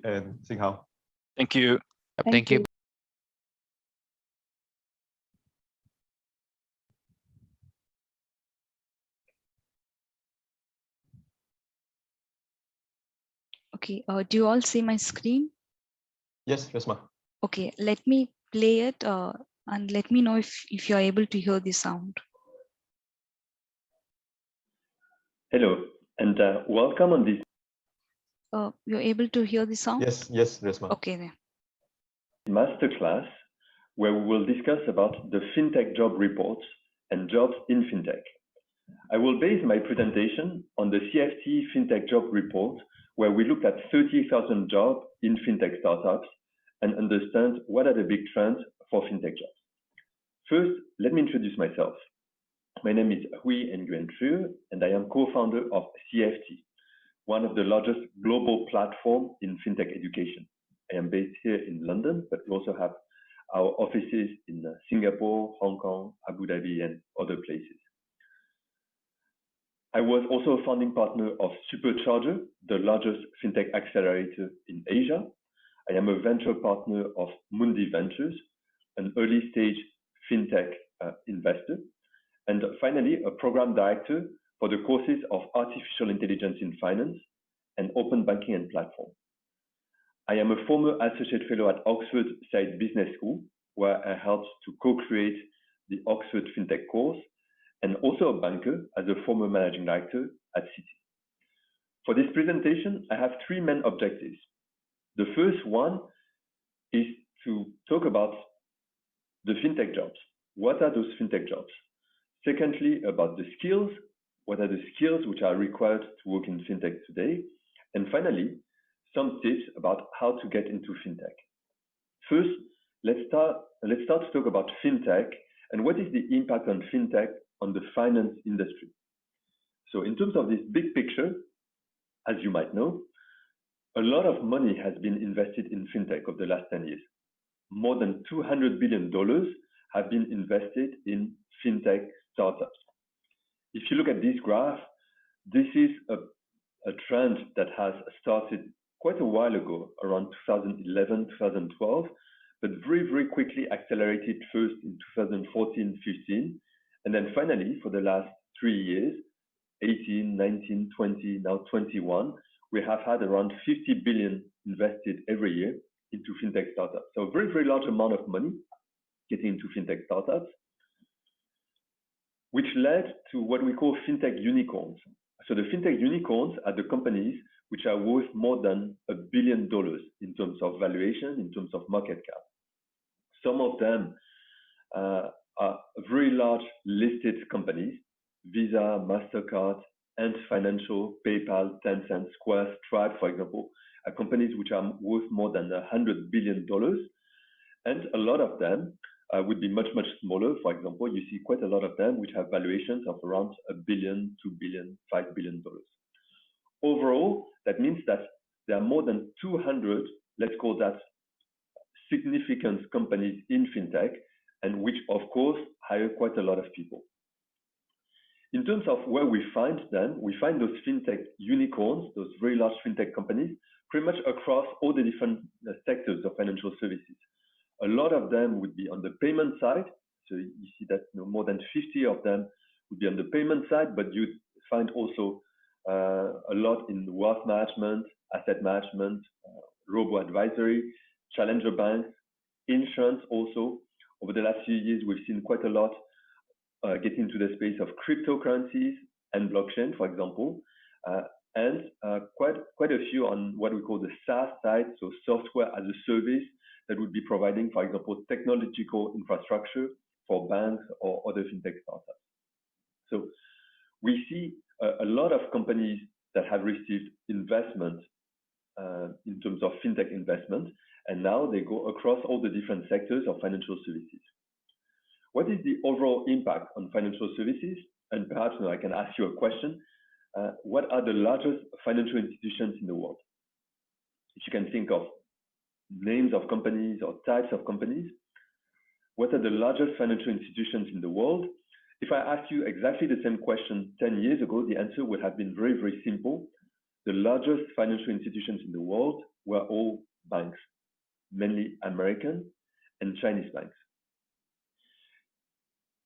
and Sing Hao. Thank you. Thank you. Okay, do you all see my screen? Yes, Resma. Okay, let me play it and let me know if you're able to hear the sound. Hello, and welcome on this. You're able to hear the sound? Yes, Resma. Okay then. Masterclass, where we will discuss about the Fintech Job Report and jobs in Fintech. I will base my presentation on the CFTE Fintech Job Report, where we looked at 30,000 jobs in Fintech startups and understand what are the big trends for Fintech jobs. First, let me introduce myself. My name is Huy Nguyen Trieu, and I am co-founder of CFTE, one of the largest global platforms in Fintech education. I am based here in London, but we also have our offices in Singapore, Hong Kong, Abu Dhabi, and other places. I was also a founding partner of Supercharger, the largest Fintech accelerator in Asia. I am a venture partner of Mundi Ventures, an early stage Fintech investor. And finally, a program director for the courses of Artificial Intelligence in Finance and Open Banking and Platform. I am a former associate fellow at Oxford Saïd Business School, where I helped to co-create the Oxford Fintech course, and also a banker as a former managing director at Citi. For this presentation, I have three main objectives. The first one is to talk about the Fintech jobs. What are those Fintech jobs? Secondly, about the skills. What are the skills which are required to work in Fintech today? And finally, some tips about how to get into Fintech. First, let's start to talk about Fintech and what is the impact on Fintech on the finance industry. So in terms of this big picture, as you might know, a lot of money has been invested in Fintech over the last 10 years. More than $200 billion have been invested in Fintech startups. If you look at this graph, this is a trend that has started quite a while ago, around 2011, 2012, but very, very quickly accelerated first in 2014, 15, and then finally, for the last 3 years, 18, 19, 20, now 21, we have had around 50 billion invested every year into Fintech startups. So a very, very large amount of money getting into Fintech startups, which led to what we call Fintech Unicorns. So the Fintech Unicorns are the companies which are worth more than $1 billion in terms of valuation, in terms of market cap. Some of them are very large listed companies, Visa, Mastercard, Ant Financial, PayPal, Tencent, Square, Stripe, for example, are companies which are worth more than $100 billion. And a lot of them would be much, much smaller. For example, you see quite a lot of them which have valuations of around $1 billion, $2 billion, $5 billion. Overall, that means that there are more than 200, let's call that, significant companies in Fintech, and which, of course, hire quite a lot of people. In terms of where we find them, we find those Fintech unicorns, those very large Fintech companies, pretty much across all the different sectors of financial services. A lot of them would be on the payment side. So you see that more than 50 of them would be on the payment side, but you'd find also a lot in wealth management, asset management, robo-advisory, challenger banks, insurance also. Over the last few years, we've seen quite a lot get into the space of cryptocurrencies and blockchain, for example, and quite a few on what we call the SaaS side, so software as a service that would be providing, for example, technological infrastructure for banks or other Fintech startups. So we see a lot of companies that have received investment in terms of Fintech investment, and now they go across all the different sectors of financial services. What is the overall impact on financial services? And perhaps I can ask you a question. What are the largest financial institutions in the world? If you can think of names of companies or types of companies, what are the largest financial institutions in the world? If I ask you exactly the same question 10 years ago, the answer would have been very, very simple. The largest financial institutions in the world were all banks, mainly American and Chinese banks.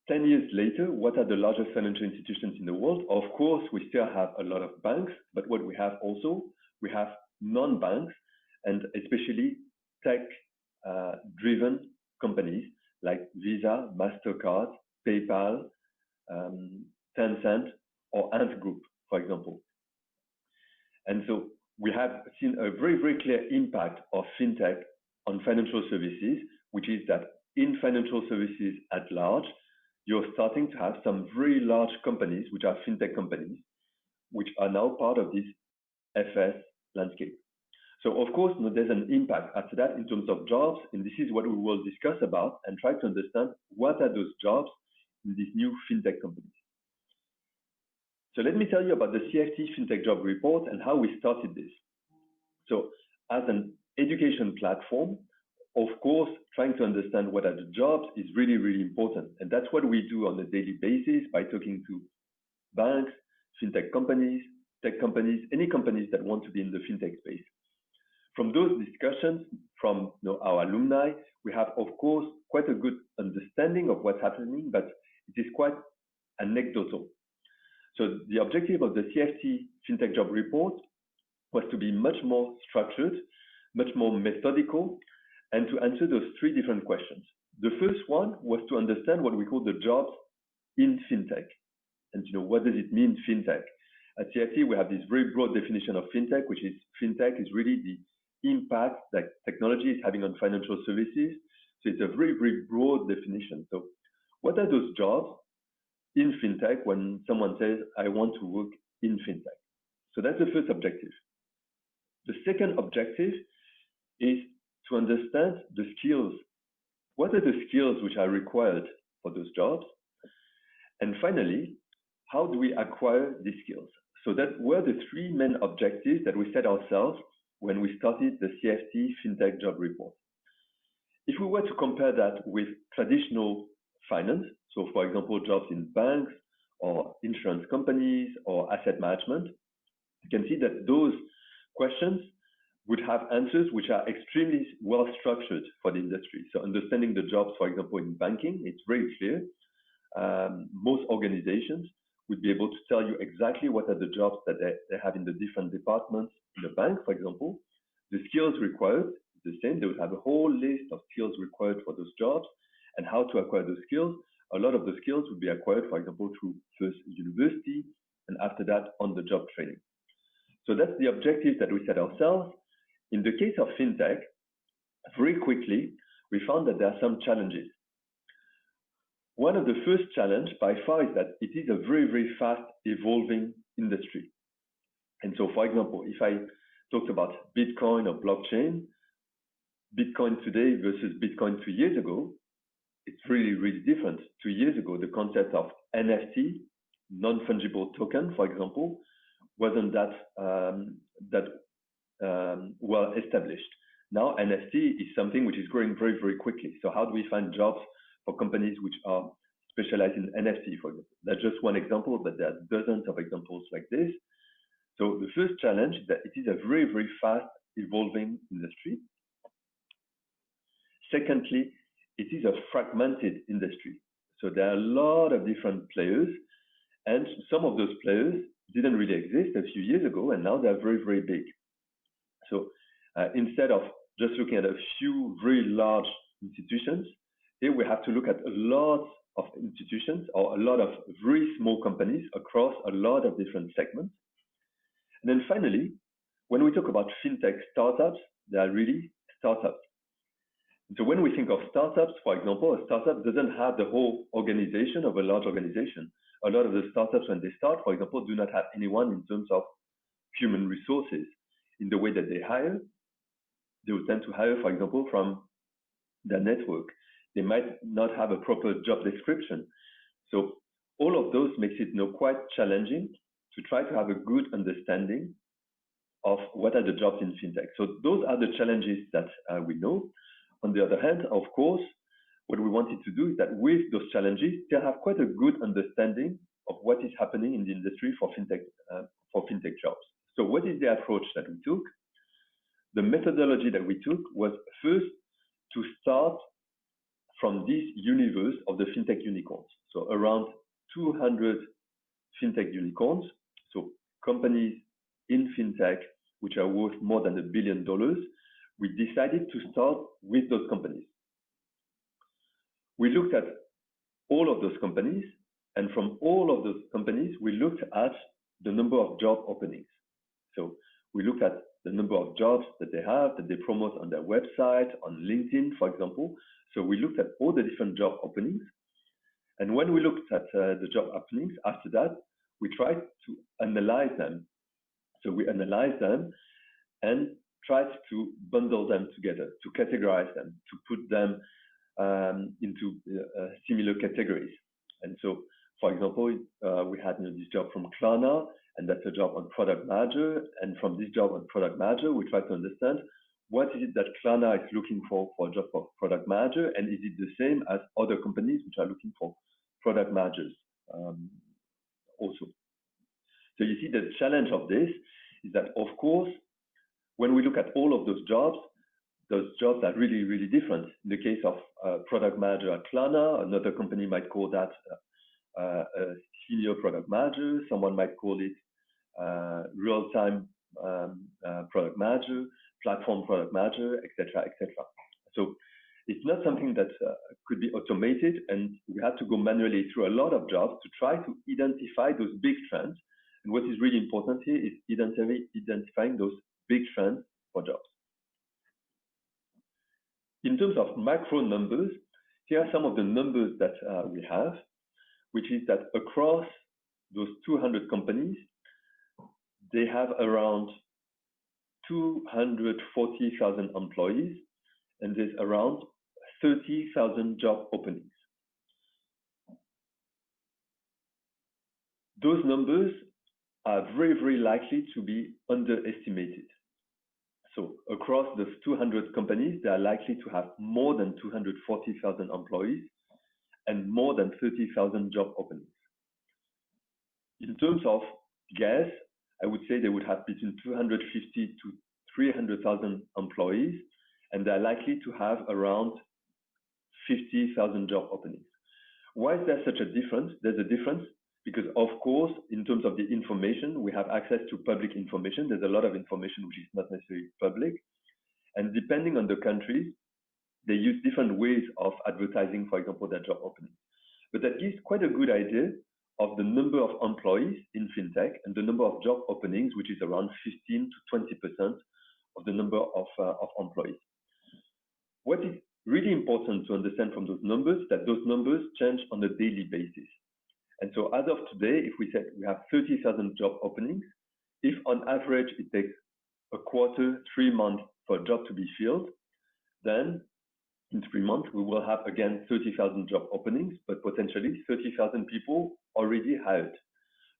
10 years later, what are the largest financial institutions in the world? Of course, we still have a lot of banks, but what we have also, we have non-banks and especially tech-driven companies like Visa, Mastercard, PayPal, Tencent, or Ant Group, for example. And so we have seen a very, very clear impact of fintech on financial services, which is that in financial services at large, you're starting to have some very large companies, which are fintech companies, which are now part of this FS landscape. So of course, there's an impact after that in terms of jobs, and this is what we will discuss about and try to understand what are those jobs in these new fintech companies. So let me tell you about the CFTE Fintech Job Report and how we started this. So as an education platform, of course, trying to understand what are the jobs is really, really important. And that's what we do on a daily basis by talking to banks, fintech companies, tech companies, any companies that want to be in the fintech space. From those discussions, from our alumni, we have, of course, quite a good understanding of what's happening, but it is quite anecdotal. So the objective of the CFTE Fintech Job Report was to be much more structured, much more methodical, and to answer those three different questions. The first one was to understand what we call the jobs in fintech. And what does it mean, fintech? At CFTE, we have this very broad definition of fintech, which is fintech is really the impact that technology is having on financial services. So it's a very, very broad definition. So what are those jobs in fintech when someone says, I want to work in fintech? So that's the first objective. The second objective is to understand the skills. What are the skills which are required for those jobs? And finally, how do we acquire these skills? So that were the three main objectives that we set ourselves when we started the CFTE Fintech Job Report. If we were to compare that with traditional finance, so for example, jobs in banks or insurance companies or asset management, you can see that those questions would have answers which are extremely well structured for the industry. So understanding the jobs, for example, in banking, it's very clear. Most organizations would be able to tell you exactly what are the jobs that they have in the different departments in the bank, for example. The skills required is the same. They would have a whole list of skills required for those jobs and how to acquire those skills. A lot of the skills would be acquired, for example, through first university and after that on the job training. So that's the objective that we set ourselves. In the case of fintech, very quickly, we found that there are some challenges. One of the first challenges by far is that it is a very, very fast evolving industry. And so, for example, if I talked about Bitcoin or blockchain, Bitcoin today versus Bitcoin 2 years ago, it's really, really different. 2 years ago, the concept of NFT, non-fungible token, for example, wasn't that well established. Now, NFT is something which is growing very, very quickly. So how do we find jobs for companies which are specialized in NFT, for example? That's just one example, but there are dozens of examples like this. So the first challenge is that it is a very, very fast evolving industry. Secondly, it is a fragmented industry. So there are a lot of different players, and some of those players didn't really exist a few years ago, and now they're very, very big. So instead of just looking at a few very large institutions, here we have to look at a lot of institutions or a lot of very small companies across a lot of different segments. And then finally, when we talk about fintech startups, they are really startups. So when we think of startups, for example, a startup doesn't have the whole organization of a large organization. A lot of the startups, when they start, for example, do not have anyone in terms of human resources. In the way that they hire, they will tend to hire, for example, from their network. They might not have a proper job description. So all of those makes it quite challenging to try to have a good understanding of what are the jobs in fintech. So those are the challenges that we know. On the other hand, of course, what we wanted to do is that with those challenges, they have quite a good understanding of what is happening in the industry for fintech jobs. So what is the approach that we took? the methodology that we took was first to start from this universe of the fintech unicorns. So around 200 fintech unicorns, so companies in fintech which are worth more than $1 billion. We decided to start with those companies. We looked at all of those companies, and from all of those companies, we looked at the number of job openings. So we looked at the number of jobs that they have, that they promote on their website, on LinkedIn, for example. So we looked at all the different job openings. And when we looked at the job openings, after that, we tried to analyze them. So we analyzed them and tried to bundle them together, to categorize them, to put them into similar categories. And so, for example, we had this job from Klarna, and that's a job on product manager. And from this job on product manager, we try to understand what is it that Klarna is looking for a job for product manager, and is it the same as other companies which are looking for product managers also. So you see the challenge of this is that, of course, when we look at all of those jobs are really, really different. In the case of product manager at Klarna, another company might call that a senior product manager. Someone might call it real-time product manager, platform product manager, etc., etc. So it's not something that could be automated, and we had to go manually through a lot of jobs to try to identify those big trends. And what is really important here is identifying those big trends for jobs. In terms of macro numbers, here are some of the numbers that we have, which is that across those 200 companies, they have around 240,000 employees, and there's around 30,000 job openings. Those numbers are very, very likely to be underestimated. So across those 200 companies, they are likely to have more than 240,000 employees and more than 30,000 job openings. In terms of guess, I would say they would have between 250 to 300,000 employees, and they're likely to have around 50,000 job openings. Why is there such a difference? There's a difference because, of course, in terms of the information, we have access to public information. There's a lot of information which is not necessarily public. And depending on the countries, they use different ways of advertising, for example, their job openings. But that gives quite a good idea of the number of employees in fintech and the number of job openings, which is around 15 to 20% of the number of employees. What is really important to understand from those numbers is that those numbers change on a daily basis. And so as of today, if we said we have 30,000 job openings, if on average it takes a quarter, 3 months for a job to be filled, then in 3 months, we will have again 30,000 job openings, but potentially 30,000 people already hired.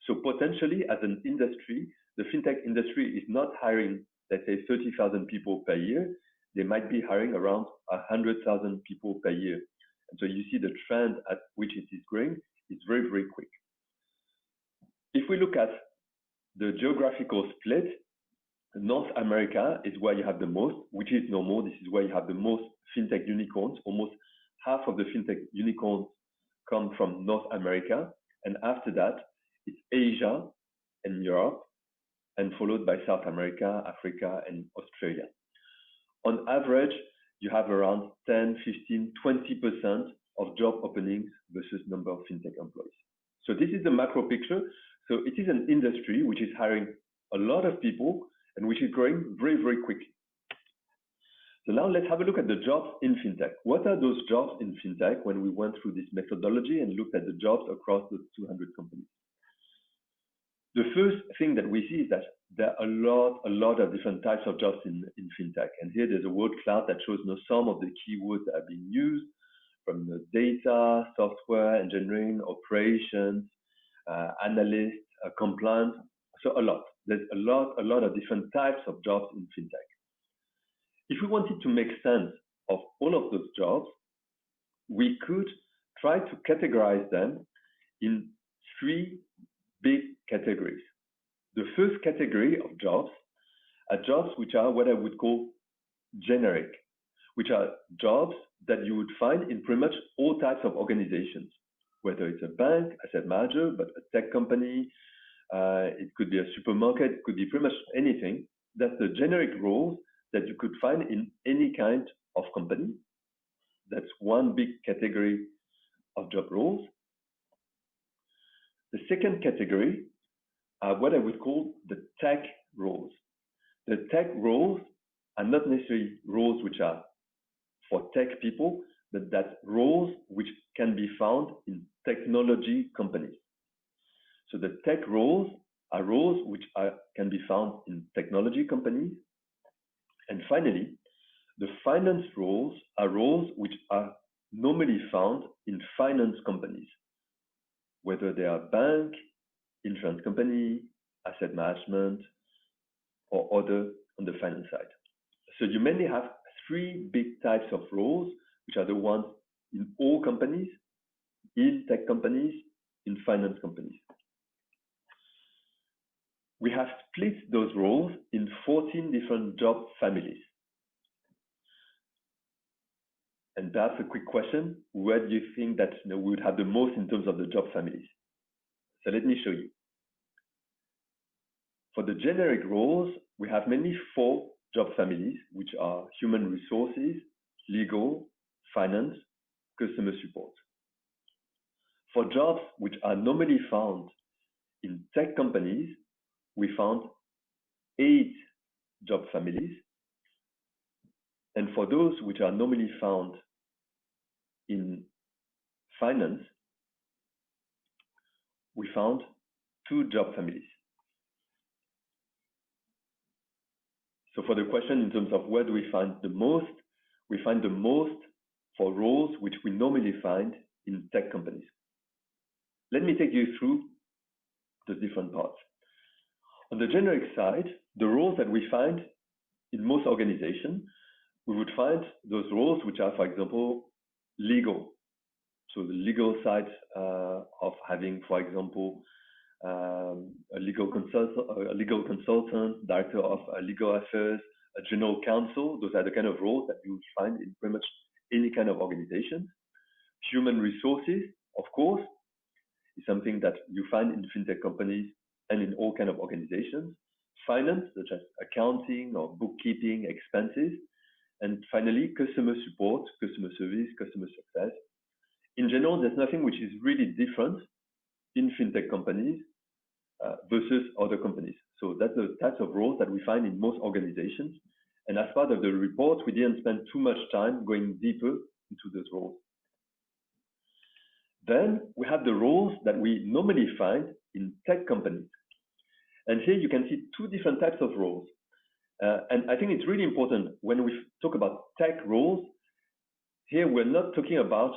So potentially as an industry, the fintech industry is not hiring, let's say, 30,000 people per year. They might be hiring around 100,000 people per year. And so you see the trend at which it is growing. It's very, very quick. If we look at the geographical split, North America is where you have the most, which is normal. This is where you have the most fintech unicorns. Almost half of the fintech unicorns come from North America. And after that, it's Asia and Europe, and followed by South America, Africa, and Australia. On average, you have around 10, 15, 20% of job openings versus number of fintech employees. So this is the macro picture. So it is an industry which is hiring a lot of people and which is growing very, very quickly. So now let's have a look at the jobs in fintech. What are those jobs in fintech when we went through this methodology and looked at the jobs across the 200 companies? The first thing that we see is that there are a lot of different types of jobs in fintech. And here there's a word cloud that shows some of the keywords that are being used, from the data, software, engineering, operations, analyst, compliance, so a lot. There's a lot of different types of jobs in fintech. If we wanted to make sense of all of those jobs, we could try to categorize them in 3 big categories. The first category of jobs are jobs which are what I would call generic, which are jobs that you would find in pretty much all types of organizations, whether it's a bank, asset manager, but a tech company, it could be a supermarket, it could be pretty much anything. That's the generic roles that you could find in any kind of company. That's one big category of job roles. The second category are what I would call the tech roles. The tech roles are not necessarily roles which are for tech people, but that's roles which can be found in technology companies. So the tech roles are roles which can be found in technology companies. And finally, the finance roles are roles which are normally found in finance companies, whether they are bank, insurance company, asset management, or other on the finance side. So you mainly have three big types of roles, which are the ones in all companies, in tech companies, in finance companies. We have split those roles in 14 different job families. And that's a quick question. Where do you think that we would have the most in terms of the job families? So let me show you. For the generic roles, we have mainly 4 job families, which are human resources, legal, finance, customer support. For jobs which are normally found in tech companies, we found 8 job families. And for those which are normally found in finance, we found 2 job families. So for the question in terms of where do we find the most, we find the most for roles which we normally find in tech companies. Let me take you through the different parts. On the generic side, the roles that we find in most organizations, we would find those roles which are, for example, legal. So the legal side of having, for example, a legal consultant, director of legal affairs, a general counsel. Those are the kind of roles that you would find in pretty much any kind of organization. Human resources, of course, is something that you find in fintech companies and in all kind of organizations. Finance, such as accounting or bookkeeping, expenses. And finally, customer support, customer service, customer success. In general, there's nothing which is really different in fintech companies versus other companies. So that's the types of roles that we find in most organizations. And as part of the report, we didn't spend too much time going deeper into those roles. Then we have the roles that we normally find in tech companies. And here you can see 2 different types of roles. And I think it's really important when we talk about tech roles, here we're not talking about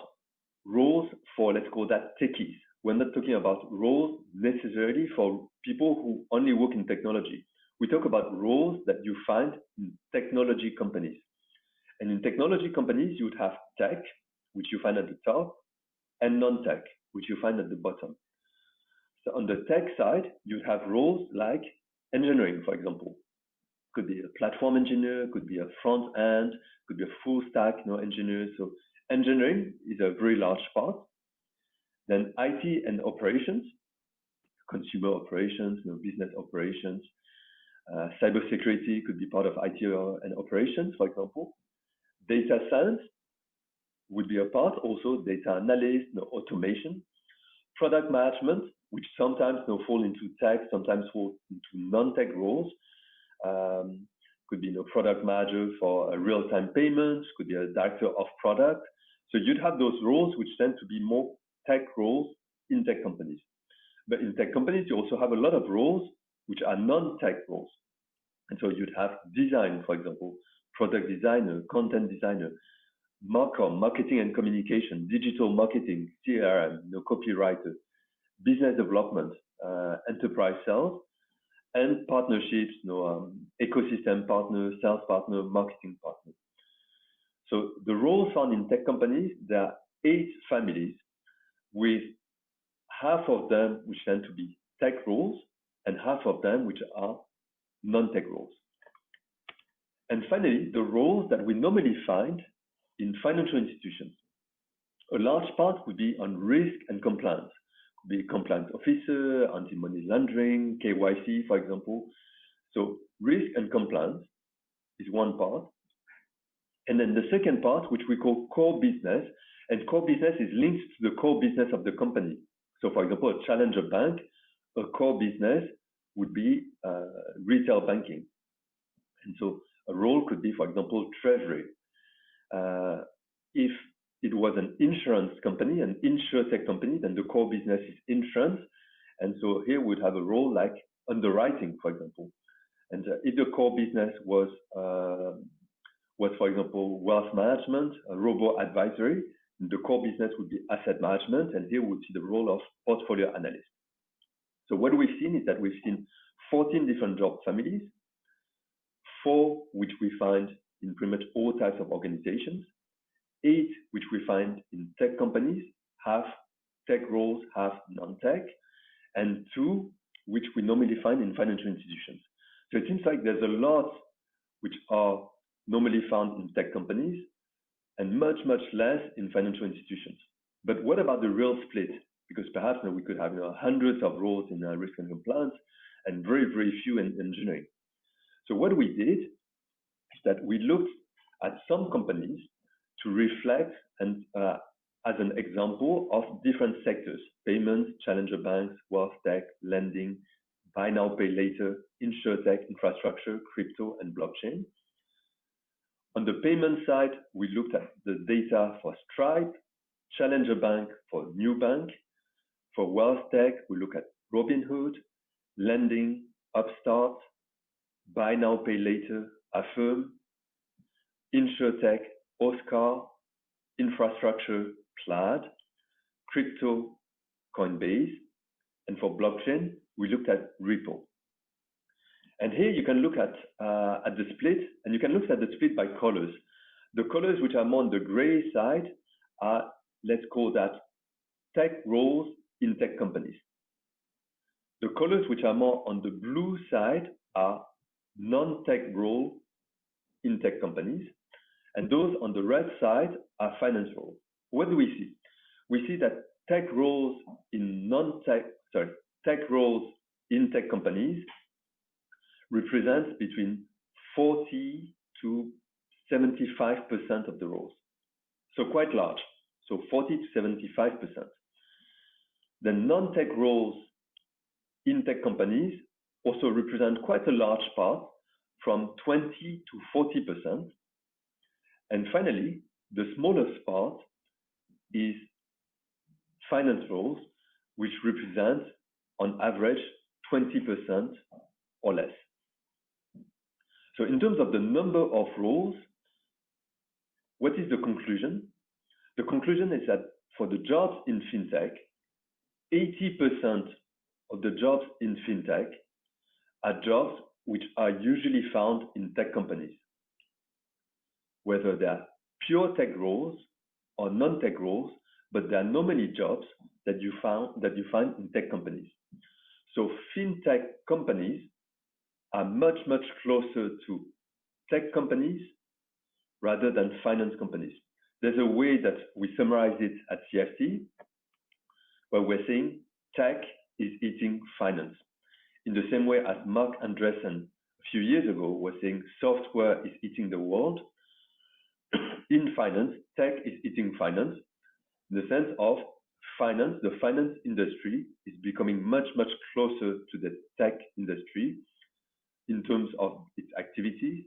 roles for, let's call that techies. We're not talking about roles necessarily for people who only work in technology. We talk about roles that you find in technology companies. And in technology companies, you would have tech, which you find at the top, and non-tech, which you find at the bottom. So on the tech side, you'd have roles like engineering, for example. Could be a platform engineer, could be a front end, could be a full stack engineer. So engineering is a very large part. Then IT and operations, consumer operations, business operations. Cybersecurity could be part of IT and operations, for example. Data science would be a part, also data analysis, automation. Product management, which sometimes fall into tech, sometimes fall into non-tech roles. Could be product manager for real-time payments, could be a director of product. So you'd have those roles which tend to be more tech roles in tech companies. But in tech companies, you also have a lot of roles which are non-tech roles. And so you'd have design, for example, product designer, content designer, marketing and communication, digital marketing, CRM, copywriter, business development, enterprise sales, and partnerships, ecosystem partner, sales partner, marketing partner. So the roles found in tech companies, there are 8 families, with half of them which tend to be tech roles and half of them which are non-tech roles. And finally, the roles that we normally find in financial institutions. A large part would be on risk and compliance. Could be compliance officer, anti-money laundering, KYC, for example. So risk and compliance is one part. And then the second part, which we call core business, and core business is linked to the core business of the company. So for example, a challenger bank, a core business would be retail banking. And so a role could be, for example, treasury. If it was an insurance company, an insurtech company, then the core business is insurance. And so here we'd have a role like underwriting, for example. And if the core business was, for example, wealth management, robo-advisory, the core business would be asset management, and here we would see the role of portfolio analyst. So what we've seen is that we've seen 14 different job families, 4 which we find in pretty much all types of organizations, 8 which we find in tech companies, half tech roles, half non-tech, and 2 which we normally find in financial institutions. So it seems like there's a lot which are normally found in tech companies and much, much less in financial institutions. But what about the real split? Because perhaps we could have hundreds of roles in risk and compliance and very, very few in engineering. So what we did is that we looked at some companies to reflect and as an example of different sectors: payments, challenger banks, wealth tech, lending, buy now, pay later, insurtech, infrastructure, crypto, and blockchain. On the payment side, we looked at the data for Stripe, challenger bank for Nubank. For wealth tech, we look at Robinhood, lending, Upstart, buy now, pay later, Affirm, insurtech, Oscar, infrastructure, Plaid, crypto, Coinbase, and for blockchain, we looked at Ripple. And here you can look at the split, and you can look at the split by colors. The colors which are more on the gray side are, let's call that, tech roles in tech companies. The colors which are more on the blue side are non-tech roles in tech companies, and those on the red side are finance roles. What do we see? We see that tech roles in tech roles in tech companies represents between 40 to 75% of the roles. So quite large. So 40 to 75%. The non-tech roles in tech companies also represent quite a large part, from 20 to 40%. And finally, the smallest part is finance roles, which represent on average 20% or less. So in terms of the number of roles, what is the conclusion? The conclusion is that for the jobs in fintech, 80% of the jobs in fintech are jobs which are usually found in tech companies, whether they are pure tech roles or non-tech roles, but they are normally jobs that you find in tech companies. So fintech companies are much, much closer to tech companies rather than finance companies. There's a way that we summarize it at CFTE, where we're saying tech is eating finance. In the same way as Mark Andreessen a few years ago was saying software is eating the world, in finance, tech is eating finance, in the sense of finance, the finance industry is becoming much, much closer to the tech industry in terms of its activities,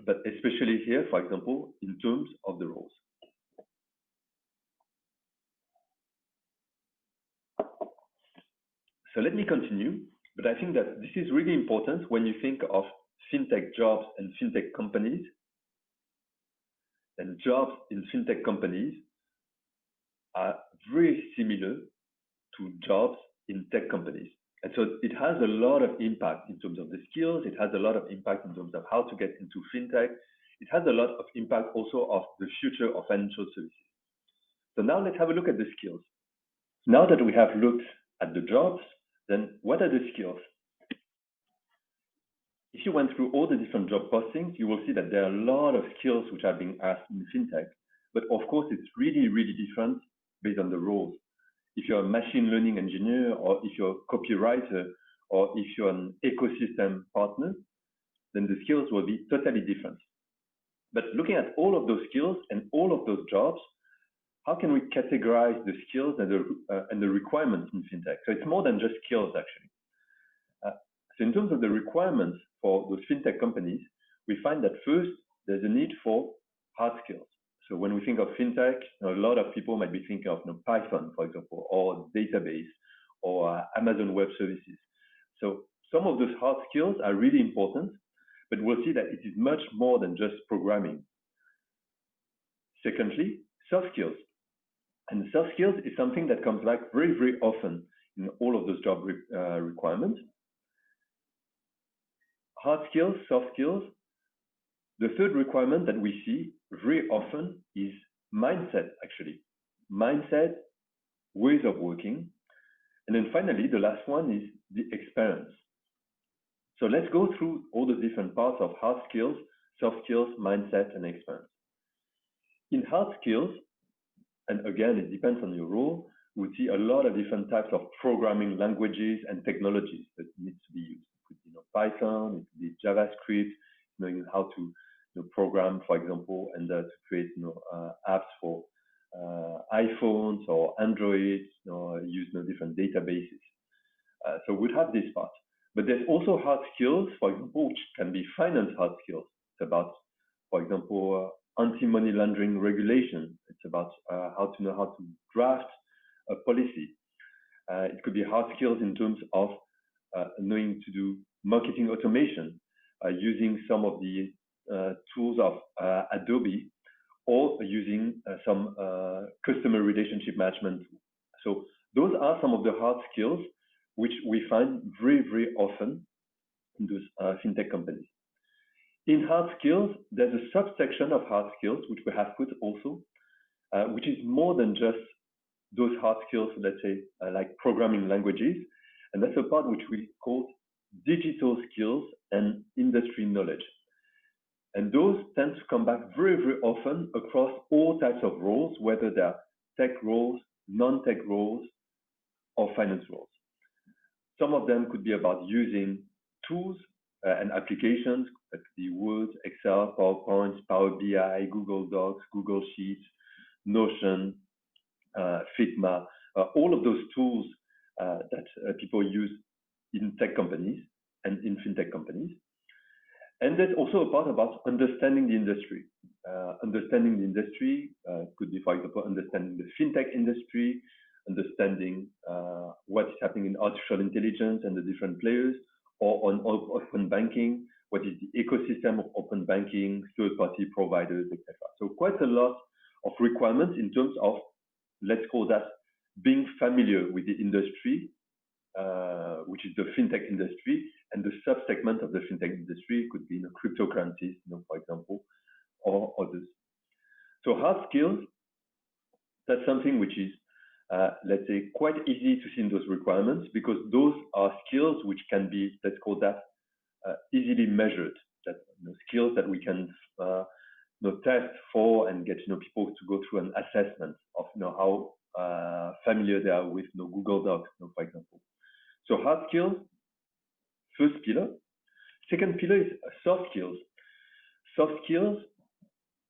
but especially here, for example, in terms of the roles. So let me continue, but I think that this is really important when you think of fintech jobs and fintech companies. And jobs in fintech companies are very similar to jobs in tech companies. And so it has a lot of impact in terms of the skills. It has a lot of impact in terms of how to get into fintech. It has a lot of impact also of the future of financial services. So now let's have a look at the skills. Now that we have looked at the jobs, then what are the skills? if you went through all the different job postings, you will see that there are a lot of skills which are being asked in fintech. But of course, it's really, really different based on the roles. If you're a machine learning engineer, or if you're a copywriter, or if you're an ecosystem partner, then the skills will be totally different. But looking at all of those skills and all of those jobs, how can we categorize the skills and the requirements in fintech? So it's more than just skills, actually. So in terms of the requirements for those fintech companies, we find that first, there's a need for hard skills. So when we think of fintech, a lot of people might be thinking of Python, for example, or database, or Amazon Web Services. So some of those hard skills are really important, but we'll see that it is much more than just programming. Secondly, soft skills. And soft skills is something that comes back very, very often in all of those job requirements. Hard skills, soft skills. The third requirement that we see very often is mindset, actually. Mindset, ways of working. And then finally, the last one is the experience. So let's go through all the different parts of hard skills, soft skills, mindset, and experience. In hard skills, and again, it depends on your role, we see a lot of different types of programming languages and technologies that need to be used. It could be Python, it could be JavaScript, knowing how to program, for example, and to create apps for iPhones or Android, use different databases. So we'd have this part. But there's also hard skills, for example, which can be finance hard skills. It's about, for example, anti-money laundering regulation. It's about how to know how to draft a policy. It could be hard skills in terms of knowing to do marketing automation, using some of the tools of Adobe, or using some customer relationship management. So those are some of the hard skills which we find very, very often in those fintech companies. In hard skills, there's a subsection of hard skills which we have put also, which is more than just those hard skills, let's say, like programming languages. And that's a part which we call digital skills and industry knowledge. And those tend to come back very, very often across all types of roles, whether they're tech roles, non-tech roles, or finance roles. Some of them could be about using tools and applications, that could be Word, Excel, PowerPoint, Power BI, Google Docs, Google Sheets, Notion, Figma, all of those tools that people use in tech companies and in fintech companies. And there's also a part about understanding the industry. Understanding the industry could be, for example, understanding the fintech industry, understanding what is happening in artificial intelligence and the different players, or on open banking, what is the ecosystem of open banking, third-party providers, etc. So quite a lot of requirements in terms of, let's call that, being familiar with the industry, which is the fintech industry, and the sub-segment of the fintech industry could be cryptocurrencies, for example, or others. So hard skills, that's something which is, let's say, quite easy to see in those requirements, because those are skills which can be, let's call that, easily measured. That skills that we can test for and get people to go through an assessment of how familiar they are with Google Docs, for example. So hard skills, first pillar. Second pillar is soft skills. Soft skills,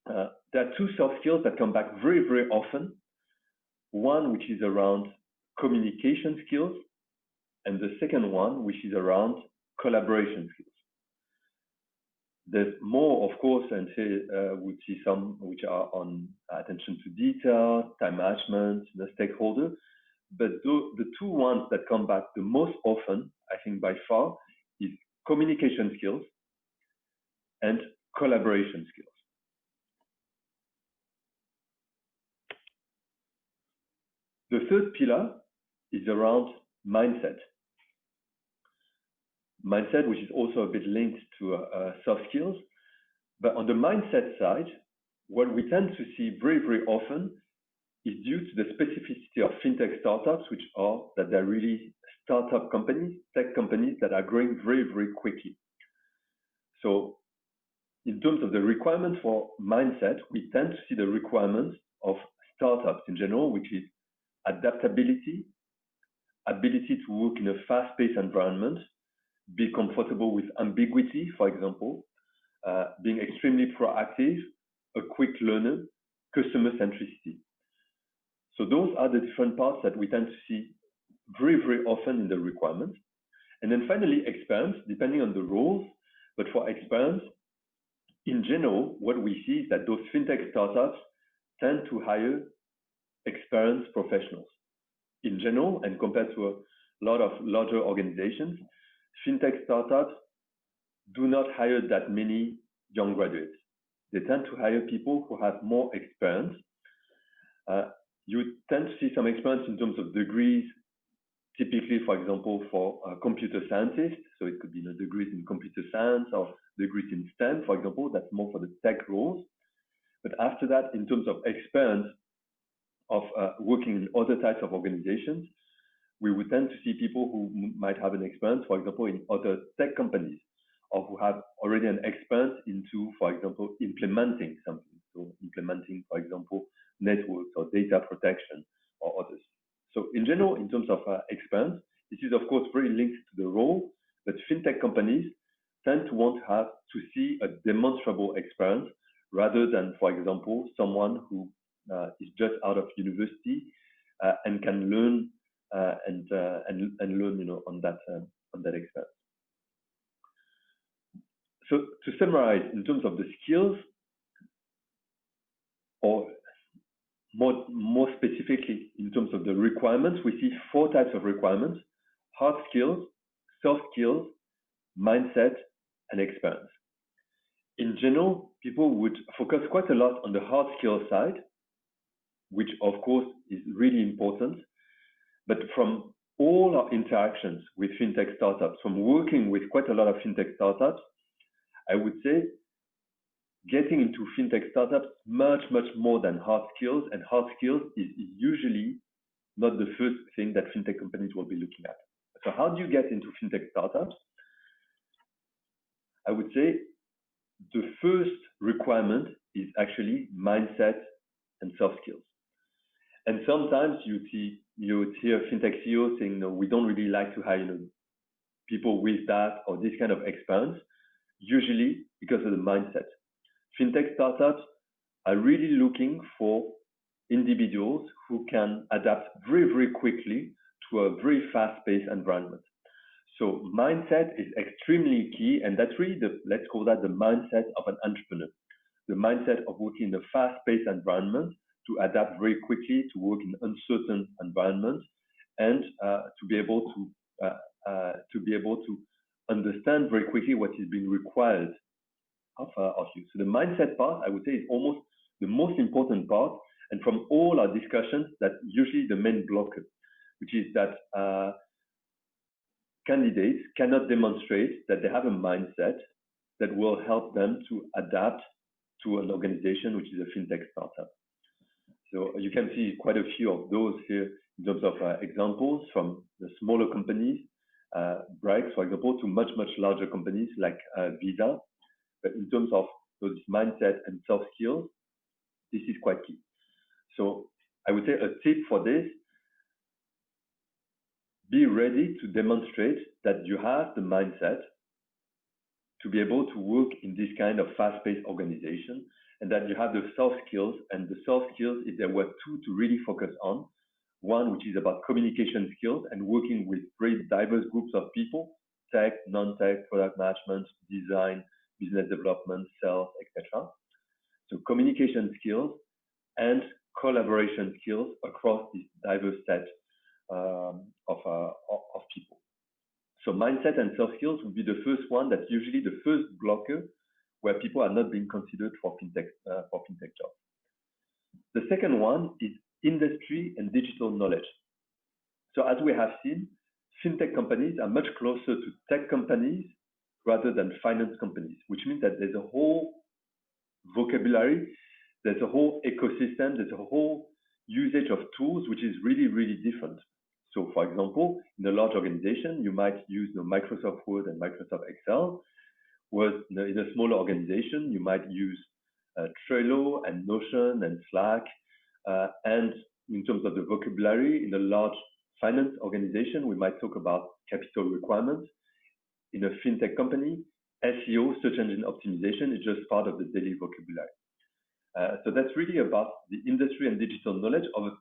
there are two soft skills that come back very, very often. One which is around communication skills, and the second one which is around collaboration skills. There's more, of course, and we see some which are on attention to detail, time management, the stakeholder. But the two ones that come back the most often, I think by far, is communication skills and collaboration skills. The third pillar is around mindset. Mindset, which is also a bit linked to soft skills. But on the mindset side, what we tend to see very, very often is due to the specificity of fintech startups, which are that they're really startup companies, tech companies that are growing very, very quickly. So in terms of the requirements for mindset, we tend to see the requirements of startups in general, which is adaptability, ability to work in a fast-paced environment, be comfortable with ambiguity, for example, being extremely proactive, a quick learner, customer centricity. So those are the different parts that we tend to see very, very often in the requirements. And then finally, experience, depending on the roles. But for experience, in general, what we see is that those fintech startups tend to hire experienced professionals. In general, and compared to a lot of larger organizations, fintech startups do not hire that many young graduates. They tend to hire people who have more experience. You tend to see some experience in terms of degrees, typically, for example, for computer scientists. So it could be degrees in computer science or degrees in STEM, for example. That's more for the tech roles. But after that, in terms of experience of working in other types of organizations, we would tend to see people who might have an experience, for example, in other tech companies, or who have already an experience into, for example, implementing something. So implementing, for example, networks or data protection or others. So in general, in terms of experience, this is of course very linked to the role, but fintech companies tend to want to see a demonstrable experience rather than, for example, someone who is just out of university and can learn and learn, on that experience. So to summarize, in terms of the skills, or more specifically in terms of the requirements, we see 4 types of requirements: hard skills, soft skills, mindset, and experience. In general, people would focus quite a lot on the hard skill side, which of course is really important. But from all our interactions with fintech startups, from working with quite a lot of fintech startups, I would say getting into fintech startups much more than hard skills, and hard skills is usually not the first thing that fintech companies will be looking at. So how do you get into fintech startups? I would say the first requirement is actually mindset and soft skills. And sometimes you would hear fintech CEOs saying, no, we don't really like to hire people with that or this kind of experience, usually because of the mindset. Fintech startups are really looking for individuals who can adapt very quickly to a very fast-paced environment. So mindset is extremely key, and that's really let's call that the mindset of an entrepreneur. The mindset of working in a fast-paced environment, to adapt very quickly, to work in uncertain environments, and to be able to understand very quickly what is being required of you. So the mindset part, I would say, is almost the most important part, and from all our discussions, that's usually the main blocker, which is that candidates cannot demonstrate that they have a mindset that will help them to adapt to an organization which is a fintech startup. So you can see quite a few of those here in terms of examples from the smaller companies, Breaks, for example, to much larger companies like Visa. But in terms of those mindset and soft skills, this is quite key. So I would say a tip for this: be ready to demonstrate that you have the mindset to be able to work in this kind of fast-paced organization, and that you have the soft skills. And the soft skills, if there were 2 to really focus on, one which is about communication skills and working with very diverse groups of people, tech, non-tech, product management, design, business development, sales, etc. So communication skills and collaboration skills across this diverse set of people. So mindset and soft skills would be the first one. That's usually the first blocker where people are not being considered for fintech jobs. The second one is industry and digital knowledge. So as we have seen, fintech companies are much closer to tech companies rather than finance companies, which means that there's a whole vocabulary, there's a whole ecosystem, there's a whole usage of tools which is really different. So for example, in a large organization, you might use Microsoft Word and Microsoft Excel, was in a smaller organization, you might use Trello and Notion and Slack. And in terms of the vocabulary, in a large finance organization, we might talk about capital requirements. In a fintech company, SEO, search engine optimization, is just part of the daily vocabulary. So that's really about the industry and digital knowledge of,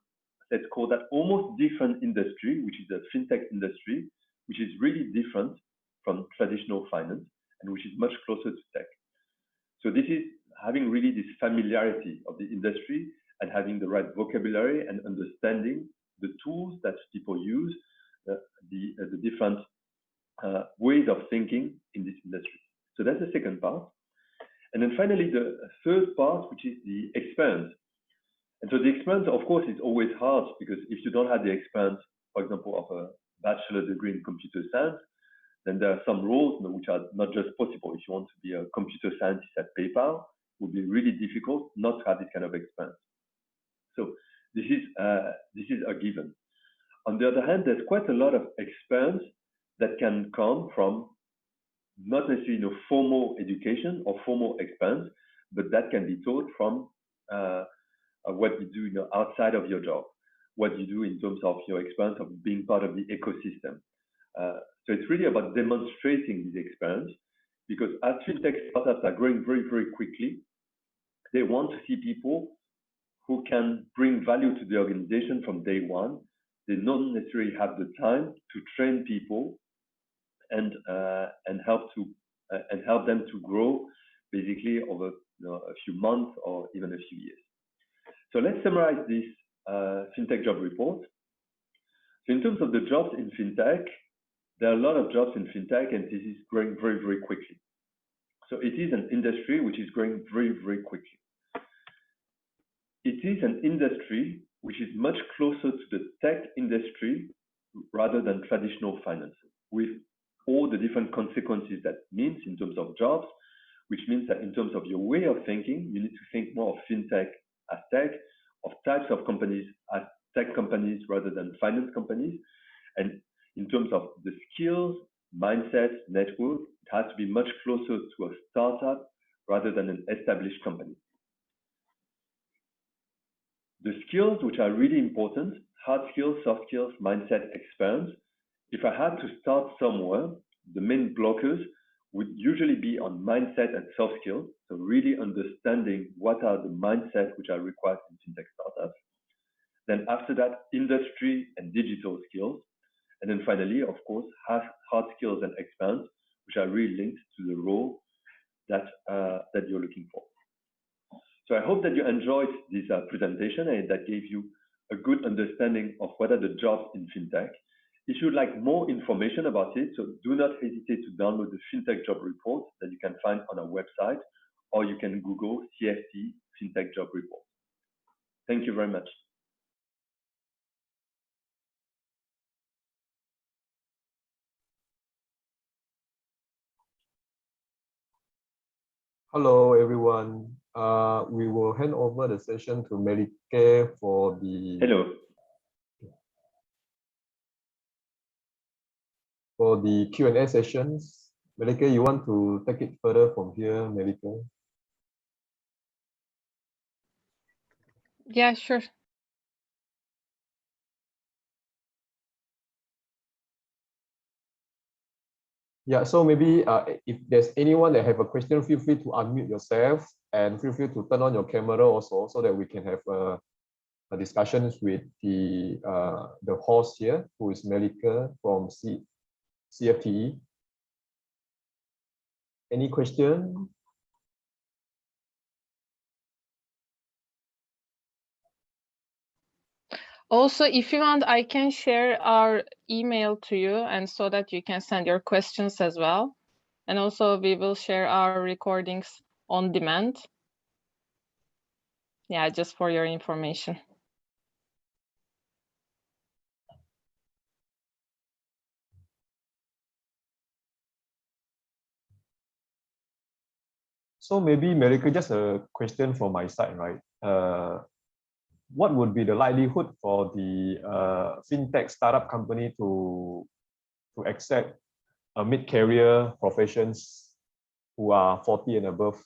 let's call that, almost different industry, which is the fintech industry, which is really different from traditional finance and which is much closer to tech. So this is having really this familiarity of the industry and having the right vocabulary and understanding the tools that people use, the different ways of thinking in this industry. So that's the second part. And then finally, the third part, which is the experience. And so the experience, of course, is always hard because if you don't have the experience, for example, of a bachelor degree in computer science, then there are some roles which are not just possible. If you want to be a computer scientist at PayPal, it would be really difficult not to have this kind of experience. So this is a given. On the other hand, there's quite a lot of experience that can come from not necessarily formal education or formal experience, but that can be taught from what you do outside of your job, what you do in terms of your experience of being part of the ecosystem. So it's really about demonstrating this experience, because as fintech startups are growing very, very quickly, they want to see people who can bring value to the organization from day one. They don't necessarily have the time to train people and help them to grow basically over a few months or even a few years. So let's summarize this Fintech Job Report. So in terms of the jobs in fintech, there are a lot of jobs in fintech, and this is growing very, very quickly. So it is an industry which is growing very, very quickly. It is an industry which is much closer to the tech industry rather than traditional finance, with all the different consequences that means in terms of jobs, which means that in terms of your way of thinking, you need to think more of fintech as tech, of types of companies as tech companies rather than finance companies. And in terms of the skills, mindset, network, it has to be much closer to a startup rather than an established company. The skills which are really important, hard skills, soft skills, mindset, experience. If I had to start somewhere, the main blockers would usually be on mindset and soft skills. So really understanding what are the mindsets which are required in fintech startups. Then after that, industry and digital skills. And then finally, of course, hard skills and experience, which are really linked to the role that you're looking for. So I hope that you enjoyed this presentation and that gave you a good understanding of what are the jobs in fintech. If you'd like more information about it, so do not hesitate to download the Fintech Job Report that you can find on our website, or you can Google CFTE Fintech Job Report. Thank you very much. Hello, everyone. We will hand over the session to Melike for the Q&A sessions. Melike, you want to take it further from here, Melike? Yeah, sure. Yeah, so maybe if there's anyone that have a question, feel free to unmute yourself and feel free to turn on your camera also, so that we can have a discussions with the host here, who is Melike from CFTE. Any question? Also, if you want, I can share our email to you, and so that you can send your questions as well. And also we will share our recordings on demand. Yeah, just for your information. So maybe, Melike, just a question from my side, right? What would be the likelihood for the fintech startup company to accept mid-career professions who are 40 and above,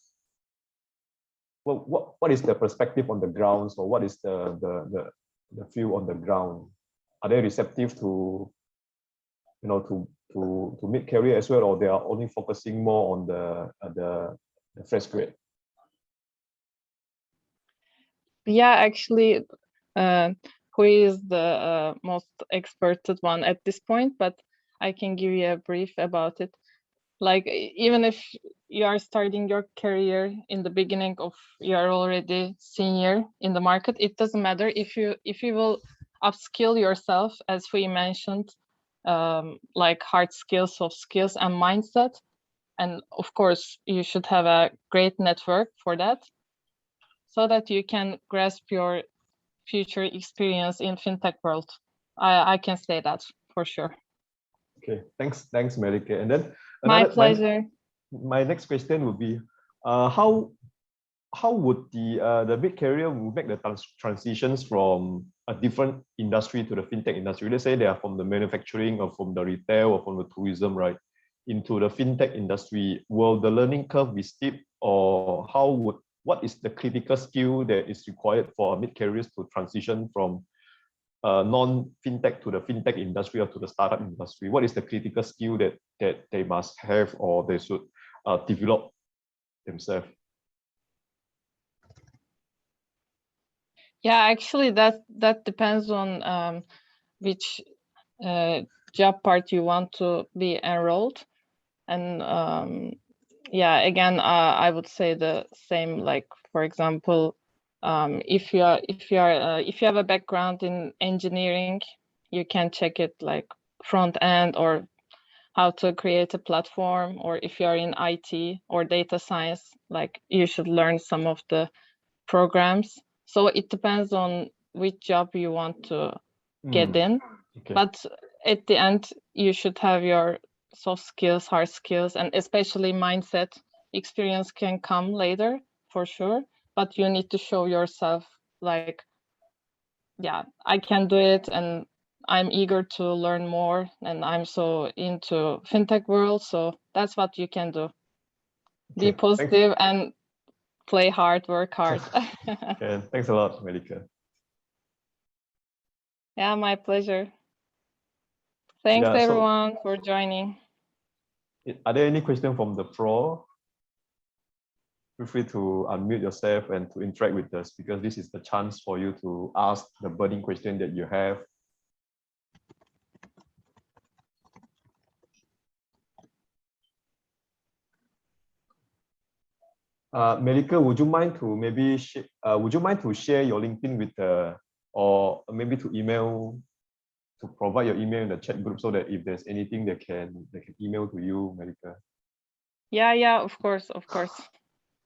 what is the perspective on the ground? So what is the view on the ground? Are they receptive to, you know, to mid-career as well, or they are only focusing more on the fresh grade? Yeah, actually, Huy is the most experted one at this point, but I can give you a brief about it. Like, even if you are starting your career in the beginning of, you are already senior in the market, it doesn't matter if you will upskill yourself, as we mentioned, like hard skills, soft skills, and mindset. And of course, you should have a great network for that, so that you can grasp your future experience in fintech world. I can say that for sure. Okay, thanks, Melike. And then My pleasure. My next question would be, how would the mid-career make the transitions from a different industry to the fintech industry? Let's say they are from the manufacturing or from the retail or from the tourism, right, into the fintech industry. Will the learning curve be steep, or what is the critical skill that is required for mid-careers to transition from non-fintech to the fintech industry or to the startup industry? What is the critical skill that they must have, or they should develop themselves? Yeah, actually, that depends on which job part you want to be enrolled. And yeah, again, I would say the same. Like, for example, if you have a background in engineering, you can check it like front end or how to create a platform. Or if you are in IT or data science, like you should learn some of the programs. So it depends on which job you want to get in. Okay. But at the end, you should have your soft skills, hard skills, and especially mindset. Experience can come later for sure, but you need to show yourself like, yeah, I can do it, and I'm eager to learn more, and I'm so into fintech world. So that's what you can do. Be positive and play hard, work hard. Okay, thanks a lot, Melike. Yeah, my pleasure. Thanks everyone for joining. Are there any questions from the floor? Feel free to unmute yourself and to interact with us, because this is the chance for you to ask the burning question that you have. Melike, would you mind to share your LinkedIn with or maybe to provide your email in the chat group, so that if there's anything they can email to you, Melike? Yeah, of course.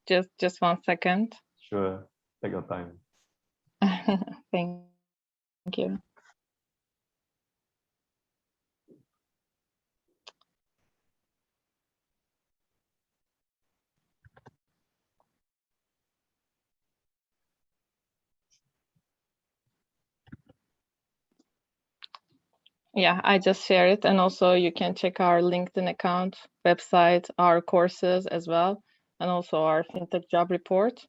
Just 1 second. Sure, take your time. Thank you. Yeah, I just share it, and also you can check our LinkedIn account, website, our courses as well, and also our Fintech Job Report.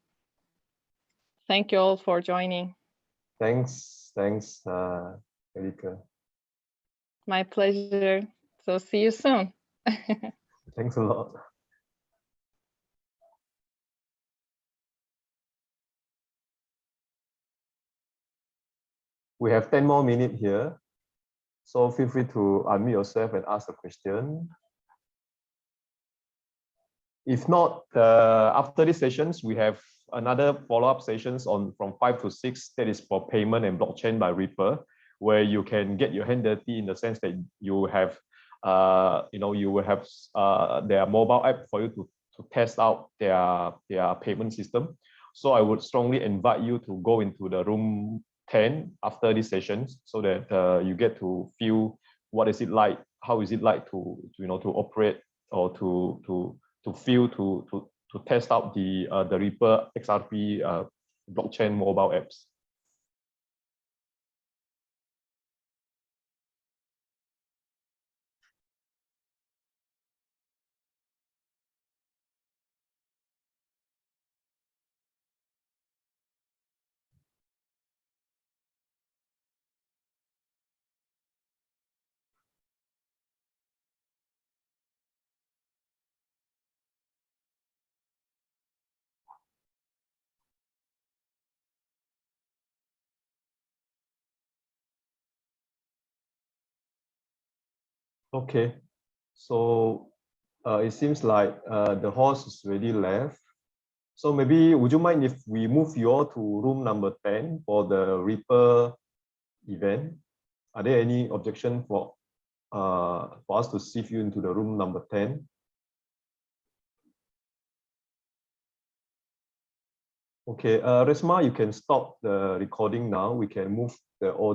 Thank you all for joining. Thanks, Melike. My pleasure. So see you soon. Thanks a lot. We have 10 more minutes here, so feel free to unmute yourself and ask a question. If not, after these sessions, we have another follow-up sessions from 5 to 6, that is for payment and blockchain by Ripple, where you can get your hand dirty, in the sense that you have, you will have their mobile app for you to test out their payment system. So I would strongly invite you to go into the room 10 after these sessions, so that you get to feel what is it like, how is it like to operate, or to test out the Ripple XRP blockchain mobile apps. Okay, so it seems like the horse is already left. So maybe would you mind if we move you all to room number 10 for the Reaper event? Are there any objection for us to shift you into the room number 10? Okay, Resma, you can stop the recording now. We can move the audio.